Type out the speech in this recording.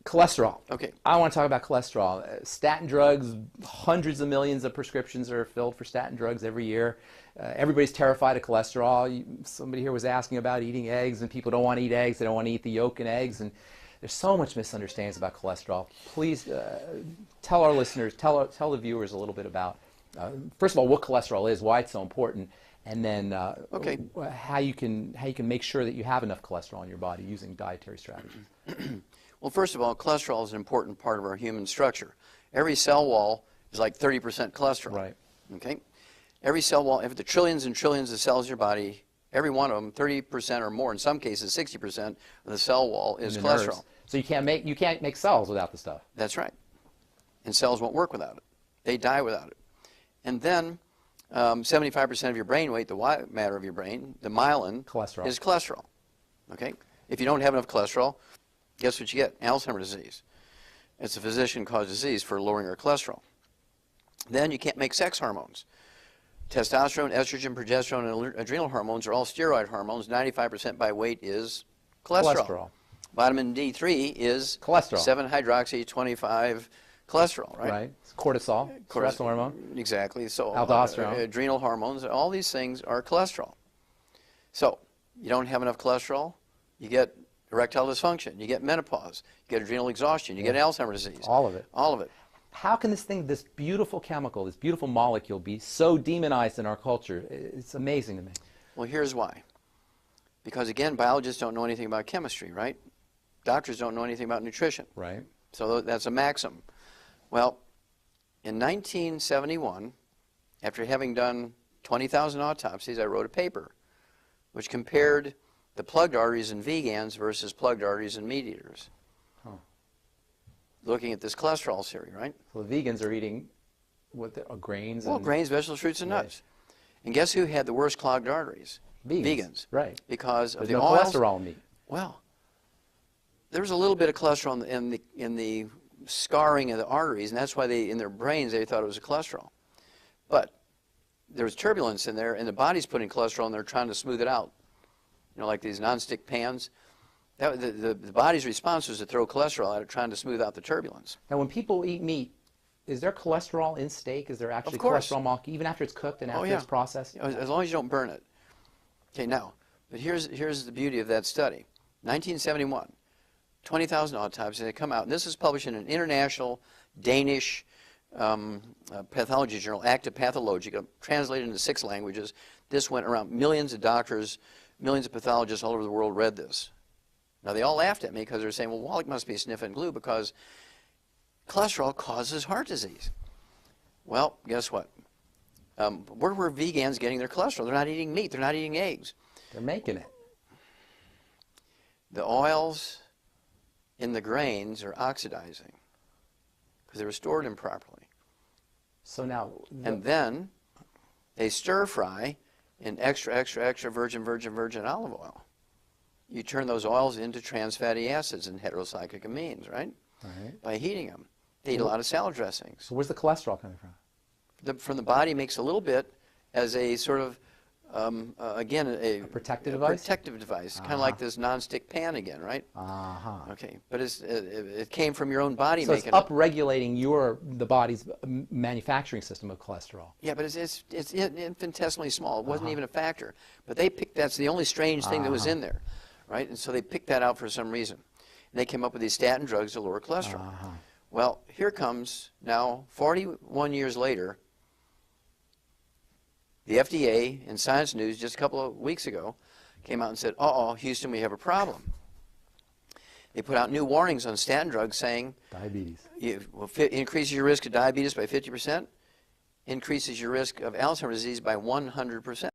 Cholesterol. Okay. I want to talk about cholesterol. Statin drugs, hundreds of millions of prescriptions are filled for statin drugs every year. Everybody's terrified of cholesterol. Somebody here was asking about eating eggs, and people don't want to eat eggs. They don't want to eat the yolk in eggs. And there's so much misunderstandings about cholesterol. Please tell our listeners, tell the viewers a little bit about, first of all, what cholesterol is, why it's so important, and then okay. how you can make sure that you have enough cholesterol in your body using dietary strategies. Well, first of all, cholesterol is an important part of our human structure. Every cell wall is like 30% cholesterol. Right. Okay? Every cell wall, if the trillions and trillions of cells in your body, every one of them, 30% or more, in some cases 60% of the cell wall is cholesterol. Nerves. So you can't make cells without the stuff. That's right. And cells won't work without it. They die without it. And then 75% of your brain weight, the white matter of your brain, the myelin, is cholesterol. Okay? If you don't have enough cholesterol, guess what you get? Alzheimer's disease. It's a physician-caused disease for lowering our cholesterol. Then you can't make sex hormones. Testosterone, estrogen, progesterone, and adrenal hormones are all steroid hormones. 95% by weight is cholesterol. Vitamin D3 is cholesterol. 7-hydroxy-25 cholesterol, right? Right. It's cortisol, stress hormone. Exactly. So aldosterone, adrenal hormones, all these things are cholesterol. So you don't have enough cholesterol, you get erectile dysfunction, you get menopause, you get adrenal exhaustion, you get Alzheimer's disease. All of it. All of it. How can this beautiful chemical, this beautiful molecule be so demonized in our culture? It's amazing to me. Well, here's why. Because again, biologists don't know anything about chemistry, right? Doctors don't know anything about nutrition. Right. So that's a maxim. Well, in 1971, after having done 20,000 autopsies, I wrote a paper which compared the plugged arteries in vegans versus plugged arteries in meat eaters. Huh. Looking at this cholesterol theory, right? So the vegans are eating grains? Well, grains, vegetables, fruits, and nuts. And guess who had the worst clogged arteries? Vegans. Right. Because of There's the no oils. cholesterol in meat. Well, there was a little bit of cholesterol in the scarring of the arteries, and that's why in their brains they thought it was a cholesterol. But there was turbulence in there, and the body's putting cholesterol in there trying to smooth it out. You know, like these nonstick pans. The body's response was to throw cholesterol at it, trying to smooth out the turbulence. Now, when people eat meat, is there cholesterol in steak? Is there actually cholesterol molecule, even after it's cooked and after it's processed? As long as you don't burn it. Okay, now, but here's the beauty of that study. 1971, 20,000 autopsies, they come out, and this is published in an international Danish pathology journal, Acta Pathologica, translated into 6 languages. This went around. Millions of doctors, millions of pathologists all over the world read this. Now, they all laughed at me because they were saying, well, Wallach must be sniffing glue because cholesterol causes heart disease. Well, guess what? Where were vegans getting their cholesterol? They're not eating meat. They're not eating eggs. They're making it. The oils in the grains are oxidizing because they were stored improperly. So now... And then they stir fry in extra, extra, extra virgin olive oil. You turn those oils into trans fatty acids and heterocyclic amines, right? Right. By heating them. They eat a lot of salad dressings. So where's the cholesterol coming from? From the body makes a little bit as a sort of, again, a protective device? Protective device, kind of like this nonstick pan again, right? Okay, but it came from your own body making it. So it's upregulating the body's manufacturing system of cholesterol. Yeah, but it's infinitesimally small. It wasn't even a factor. But they picked, that's the only strange thing that was in there, right? And so they picked that out for some reason. And they came up with these statin drugs to lower cholesterol. Well, here comes now, 41 years later, the FDA in Science News just a couple of weeks ago came out and said, uh-oh, Houston, we have a problem. They put out new warnings on statin drugs saying diabetes. Increases your risk of diabetes by 50%, increases your risk of Alzheimer's disease by 100%.